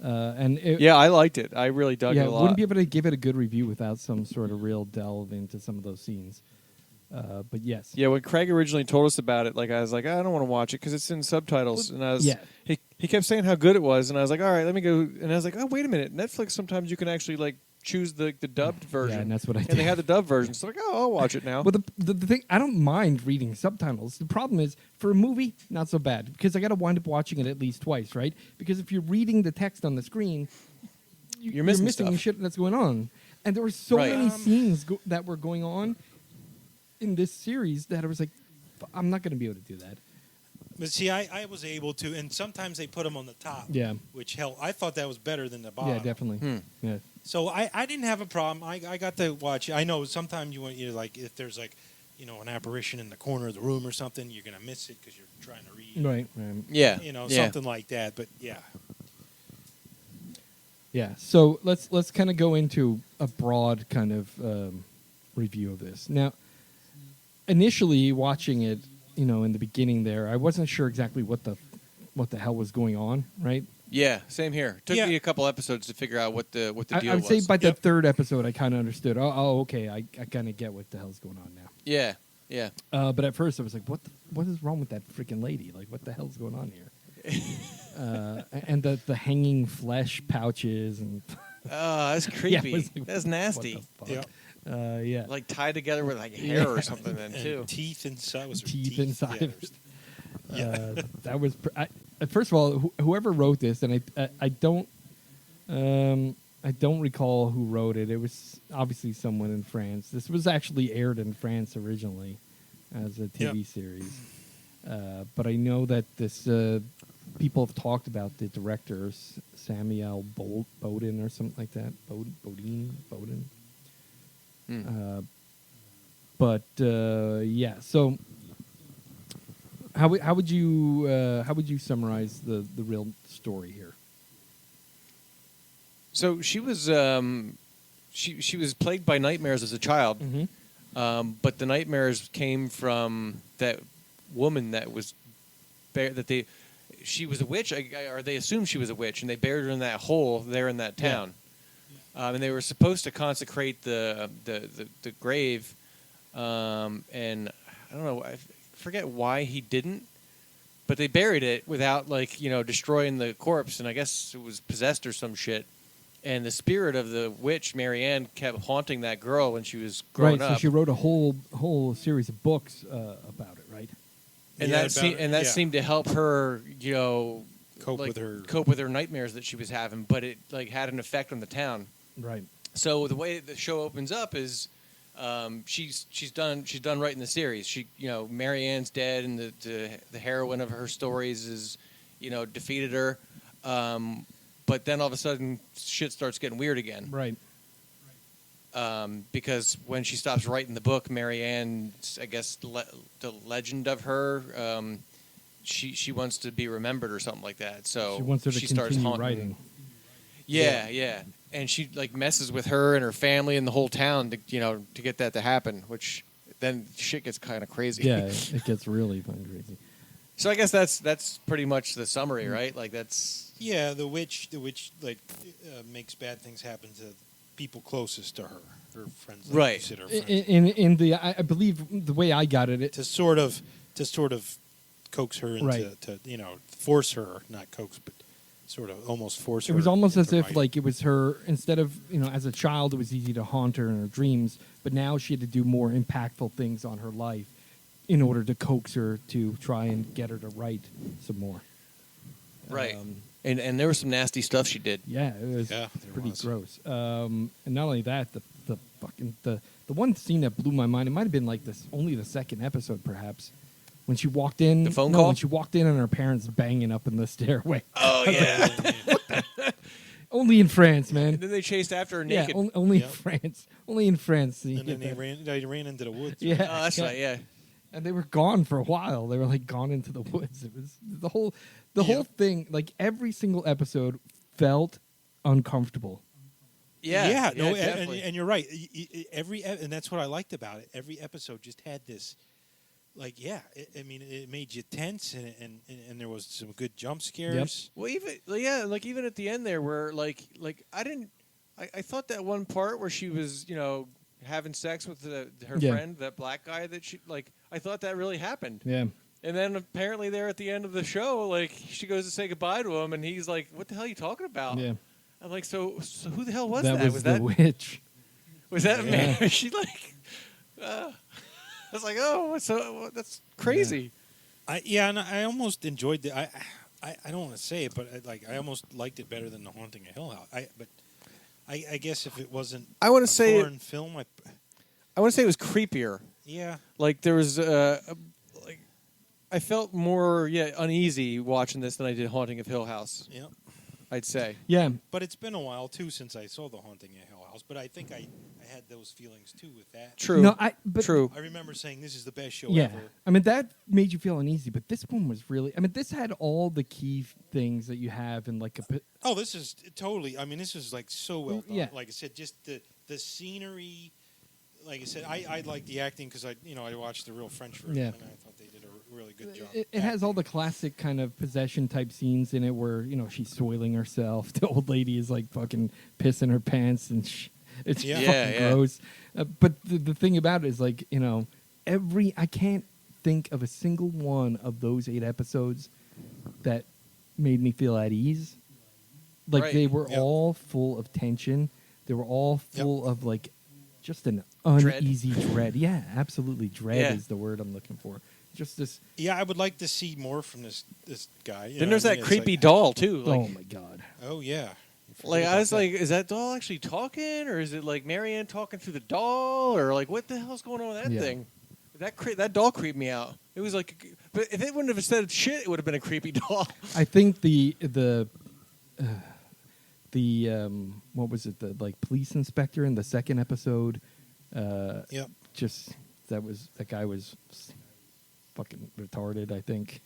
Yeah, I liked it. I really dug it a lot. Wouldn't be able to give it a good review without some sort of real delve into some of those scenes. But yes. Yeah, when Craig originally told us about it, I was like, I don't want to watch it because it's in subtitles. And I was, he kept saying how good it was, and I was like, all right, let me go. And I was like, oh, wait a minute, Netflix sometimes you can actually choose the dubbed version. Yeah, and that's what I did. And they had the dubbed version, so I'll watch it now. But the thing, I don't mind reading subtitles. The problem is, for a movie, not so bad because I got to wind up watching it at least twice, right? Because if you're reading the text on the screen, you're missing stuff. shit that's going on. And there were so many scenes that were going on in this series that I was like, I'm not going to be able to do that. But see, I was able to, and sometimes they put them on the top. Yeah. Which helped. I thought that was better than the bottom. Yeah, definitely. Yeah. So I didn't have a problem. I got to watch. I know sometimes if there's an apparition in the corner of the room or something, you're gonna miss it because you're trying to read. Right. Yeah. Something like that. But yeah. Yeah. So let's kind of go into a broad kind of review of this. Now, initially watching it, in the beginning there, I wasn't sure exactly what the hell was going on, right? Yeah, same here. It took me a couple episodes to figure out what the deal I would was. say by the third episode, I kind of understood. Oh, okay, I kind of get what the hell's going on now. Yeah, yeah. But at first, I was like, what is wrong with that freaking lady? Like, what the hell's going on here? And the hanging flesh pouches and Oh, that's creepy. Yeah, it was like, that's nasty. what the fuck? Yeah. Yeah. Like tied together with hair or something then And too. teeth inside. Was her Teeth inside Yeah. of it. That was first of all, whoever wrote this, and I don't recall who wrote it. It was obviously someone in France. This was actually aired in France originally as a TV series. But I know that this people have talked about the directors, Samuel Bowden or something like that. Bowden. But yeah, so how would you summarize the real story here? So she was she was plagued by nightmares as a child, but the nightmares came from that woman that was she was a witch, or they assumed she was a witch, and they buried her in that hole there in that town. And they were supposed to consecrate the grave, and I don't know, I forget why he didn't, but they buried it without destroying the corpse, and I guess it was possessed or some shit. And the spirit of the witch Marianne kept haunting that girl when she was growing up. So she wrote a whole series of books about it, right? And that seemed to help her, cope with her nightmares that she was having, but it had an effect on the town. Right. So the way the show opens up is she's done right in the series. She Marianne's dead, and the heroine of her stories is defeated her. But then all of a sudden shit starts getting weird again. Right. Because when she stops writing the book, Marianne, I guess the legend of her, she wants to be remembered or something like that. So she wants her to starts continue haunting. writing. Yeah. And she messes with her and her family and the whole town to get that to happen, which then shit gets kind of crazy. Yeah, it gets really fucking crazy. So I guess that's pretty much the summary, right? Yeah, the witch makes bad things happen to people closest to her friends. Right. Her friends. In the I believe the way I got it to sort of coax her into to force her, not coax, but sort of almost force her. It was almost as if writing. it was her, instead of as a child it was easy to haunt her in her dreams, but now she had to do more impactful things on her life in order to coax her to try and get her to write some more. Right. And there was some nasty stuff she did. Yeah, it was pretty gross. And not only that, the one scene that blew my mind, it might have been only the second episode perhaps, when she walked in. The phone call? When she walked in and her parents banging up in the stairway. Oh, yeah. Only in France, man. And then they chased after her naked. Yeah, only in France. Only in France. And then they ran into the woods. Yeah. Oh, that's right, yeah. And they were gone for a while. They were gone into the woods. It was the whole thing. Every single episode felt uncomfortable. Yeah. No, definitely. and you're right. And that's what I liked about it. Every episode just had this, it made you tense, and there was some good jump scares. Well, even at the end there, where I thought that one part where she was having sex with her friend, that black guy, that she I thought that really happened. Yeah. And then apparently there at the end of the show, she goes to say goodbye to him, and he's like, "What the hell are you talking about?" Yeah. I'm like, so who the hell was that? Was the witch. Was that man? She I was like, oh, that's crazy. And I almost enjoyed the. I don't want to say it, but I almost liked it better than The Haunting of Hill House. I guess if it wasn't I want to say foreign film, I want to say it was creepier. Yeah. There was I felt more uneasy watching this than I did Haunting of Hill House. Yeah. I'd say. Yeah. But it's been a while too since I saw The Haunting of Hill House, but I think I had those feelings too with that. True. No, True. I remember saying this is the best show Yeah. ever. I mean, that made you feel uneasy, but this one was really. I mean, this had all the key things that you have in Oh, this is totally. I mean, this is so well done. Yeah. Like I said, just the scenery. Like I said, I like the acting because I watched the real French version, Yeah. and I thought they did a really good job. It has all the classic kind of possession type scenes in it where she's soiling herself. The old lady is fucking pissing her pants, and it's fucking gross. But the thing about it is I can't think of a single one of those 8 episodes that made me feel at ease. They were all full of tension. They were all full of just an uneasy dread. Yeah, absolutely. Dread is the word I'm looking for. Just this. Yeah, I would like to see more from this guy. Then there's that creepy doll too. Oh my god. Oh yeah. I was is that doll actually talking, or is it Marianne talking through the doll, or what the hell's going on with that thing? That doll creeped me out. It was like, but if it wouldn't have said shit, it would have been a creepy doll. I think the what was it, the like police inspector in the second episode, Yep. just that guy was fucking retarded, I think.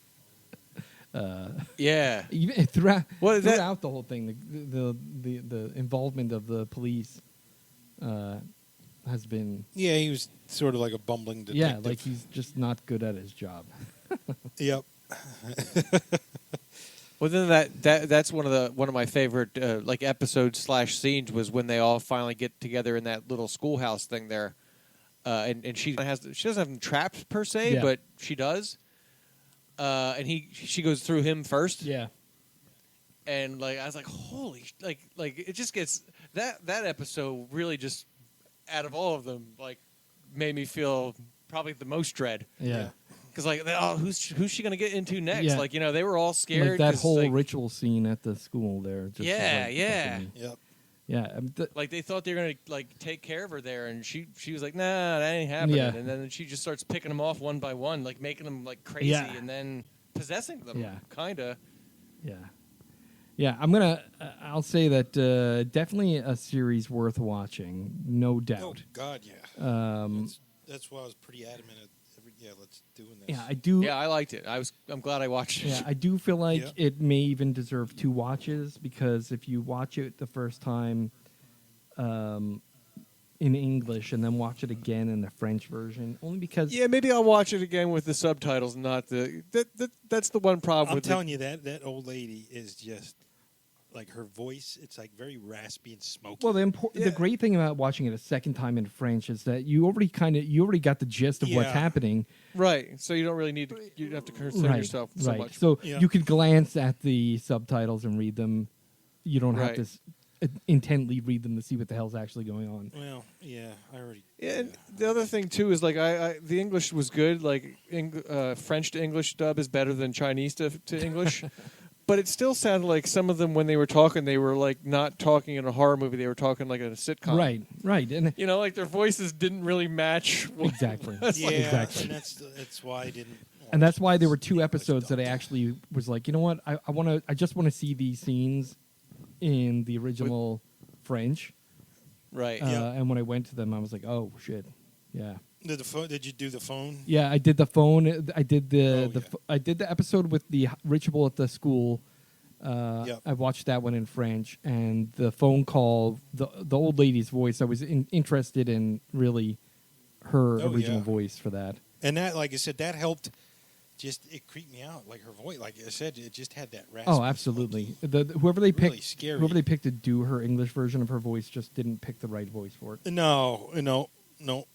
Yeah. Even throughout What is that? throughout the whole thing, the involvement of the police has been Yeah, he was sort of like a bumbling detective. like he's just not good at his job. Yep. Well, then that's one of my favorite like episodes / scenes was when they all finally get together in that little schoolhouse thing there, and she doesn't have them trapped per se, Yeah. but she does, and she goes through him first, Yeah. and like I was like, holy, like it just gets that episode really just out of all of them like made me feel probably the most dread. Yeah. Because like, oh, who's she gonna get into next? Yeah. Like, they were all scared. Like that 'cause, whole like, ritual scene at the school there. Just Yeah, was, like, yeah. fucking- Yep. yeah. like they thought they were gonna like take care of her there, and she was like, nah, that ain't happening. Yeah. And then she just starts picking them off one by one, like making them like crazy, Yeah. and then possessing them. Yeah. Kinda. Yeah. Yeah, I'll say that definitely a series worth watching, no Oh doubt. God, yeah. That's why I was pretty adamant. Let's doing this. Yeah, I do. Yeah, I liked it. I'm glad I watched it. Yeah, I do feel like Yeah. it may even deserve 2 watches, because if you watch it the first time in English and then watch it again in the French version, only because Yeah, maybe I'll watch it again with the subtitles, not the. That's the one problem I'm with telling you that old lady is just like her voice. It's like very raspy and smoky. well, the great thing about watching it a second time in French is that you already got the gist of what's Yeah. happening. Right, so you don't really need to. You don't have to concern yourself so right. much. So Yeah. you could glance at the subtitles and read them. You don't have Right. to intently read them to see what the hell's actually going on. Well, yeah, I already. Yeah, and the other thing too is like the English was good. Like French to English dub is better than Chinese to English, but it still sounded like some of them when they were talking, they were like not talking in a horror movie. They were talking like in a sitcom. Right, and Like their voices didn't really match. exactly, Yeah, exactly. and that's why I didn't. And that's why there were watch 2 it. episodes that I actually was like, you know what, I just want to see these scenes in the original French. Right. Yeah. And when I went to them, I was like, oh shit, yeah. Did you do the phone? Yeah, I did the phone. I did Oh, I did the episode with the ritual at the school. Yep. I watched that one in French, and the phone call, the old lady's voice. I was interested in really her Oh, original yeah. voice for that. And that, like I said, that helped. Just it creeped me out. Like her voice, like I said, it just had that raspy. Oh, absolutely. Whoever they Really picked, scary. whoever they picked to do her English version of her voice just didn't pick the right voice for it. No,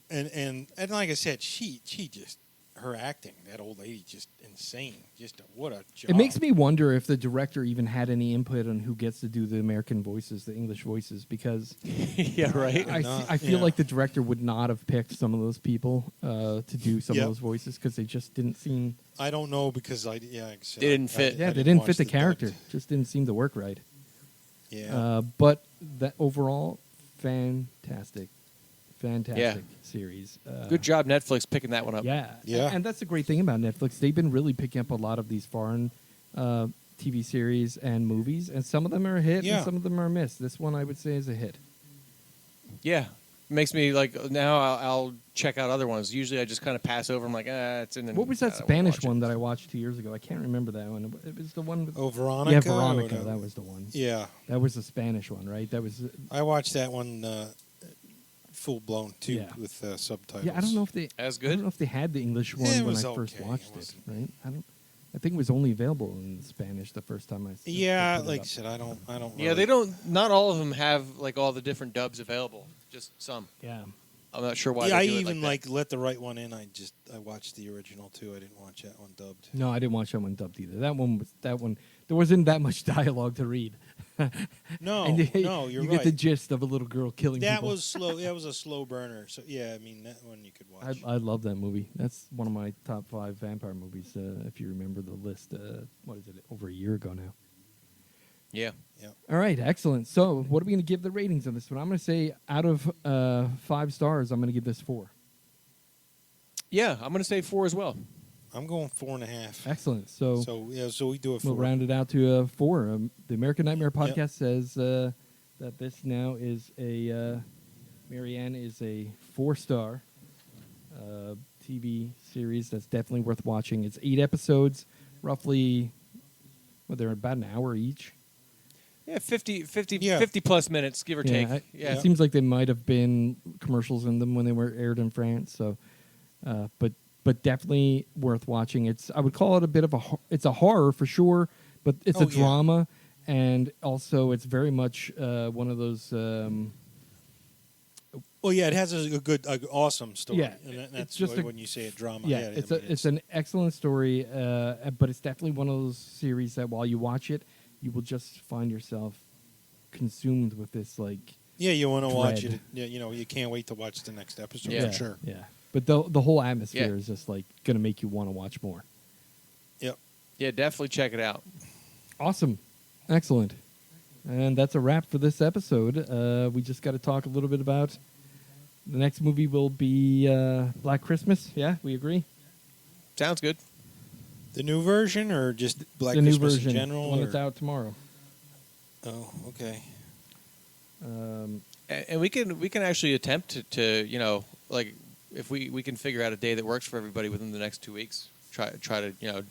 and like I said, she just her acting, that old lady, just insane. Just what a job. It makes me wonder if the director even had any input on who gets to do the American voices, the English voices, because yeah. Right. I feel Yeah. like the director would not have picked some of those people to do some Yep. of those voices because they just didn't seem. I don't know because like I said, They didn't fit. Yeah, I they didn't watch fit the character. dubbed. Just didn't seem to work right. Yeah. But that overall, fantastic series. Good job, Netflix, picking that one up. Yeah, Yeah. and that's the great thing about Netflix. They've been really picking up a lot of these foreign TV series and movies, and some of them are a hit, Yeah. and some of them are a miss. This one, I would say, is a hit. Yeah. Makes me like now I'll check out other ones. Usually I just kind of pass over. I'm like, it's in. What was that I don't wanna Spanish watch it. one that I watched 2 years ago? I can't remember that one. It was the one with Veronica. yeah, or Veronica. no? That was the one. Yeah, That was the Spanish one, right? That was. I watched that one full blown too Yeah. with subtitles. Yeah, I don't know if they. As I don't good? know if they had the English one Yeah, it when was I first okay. watched It it. wasn't- Right? I think it was only available in Spanish the first time I. Yeah, put it like I up. said, I don't. Yeah, really- they don't. Not all of them have like all the different dubs available. Just some. Yeah. I'm not sure why. Yeah, I they do it even like let the right one in. I watched the original too. I didn't watch that one dubbed. No, I didn't watch that one dubbed either. That one. There wasn't that much dialogue to read. No, And no, you're you right. get the gist of a little girl killing That people. was slow. That was a slow burner. So yeah, I mean that one you could watch. I love that movie. That's one of my top 5 vampire movies. If you remember the list, what is it? Over a year ago now. that. Yeah. All right, excellent. So, what are we going to give the ratings on this one? I'm going to say out of 5 stars, I'm going to give this 4. Yeah, I'm going to say 4 as well. I'm going 4.5. Excellent. So So we do it. we'll 4. round it out to 4. The American Nightmare podcast says that this now is a Marianne is a 4-star TV series that's definitely worth watching. It's 8 episodes, roughly. Well, they're about an hour each. Yeah, 50 Yeah. plus minutes, give or take. Yeah. It seems like there might have been commercials in them when they were aired in France. So, but definitely worth watching. I would call it a bit of it's a horror for sure, but it's a drama, and also it's very much one of those. Well, yeah, it has a good, awesome story. Yeah, and that's it's just when you say a drama. Yeah, it's an excellent story, but it's definitely one of those series that while you watch it, you will just find yourself consumed with this Yeah, you want to watch dread. it. Yeah, you can't wait to watch the next episode. Yeah. For sure. Yeah, but the whole atmosphere is just going to make you want to watch more. Yep. Yeah, definitely check it out. Awesome, excellent, and that's a wrap for this episode. We just got to talk a little bit about the next movie. Will be Black Christmas. Yeah, we agree. Sounds good. The new version, or just Black The new Christmas version, in general? the one or? that's out tomorrow. Oh, okay. And we can actually attempt to if we can figure out a day that works for everybody within the next 2 weeks. Try to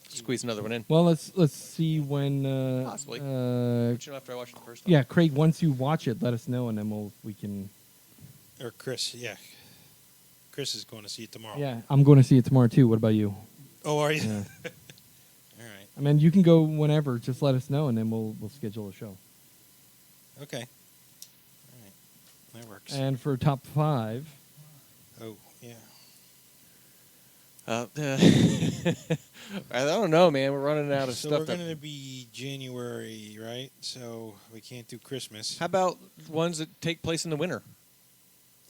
squeeze another one in. Well, let's see when. Possibly. After I watch it the first time. Yeah, Craig. Once you watch it, let us know, and then we can. Or Chris, yeah. Chris is going to see it tomorrow. Yeah, I'm going to see it tomorrow too. What about you? Oh, are you? Yeah. All right. I mean, you can go whenever. Just let us know, and then we'll schedule a show. Okay. All right. That works. And for top 5, Oh, yeah. I don't know, man. We're running out of So stuff. we're going to be January, right? So we can't do Christmas. How about ones that take place in the winter?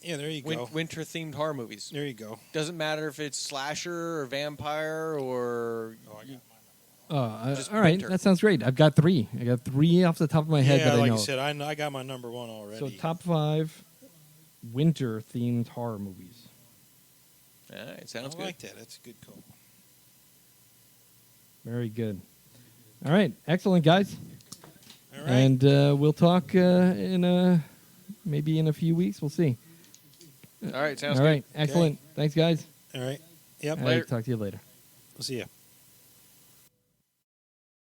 Yeah, there you go. Winter-themed horror movies. There you go. Doesn't matter if it's slasher or vampire or. Oh, I got mine. Just all right, winter. that sounds great. I've got 3. I got 3 off the top of my head Yeah, that like I know. I said, I got my number 1 already. So top 5 winter-themed horror movies. All right, sounds I good. like that. That's a good call. Very good. All right, excellent, guys. All right. And we'll talk maybe in a few weeks. We'll see. All right, sounds All good. right, excellent. Thanks, guys. All right. Yep. All Later. right, talk to you later. We'll see you.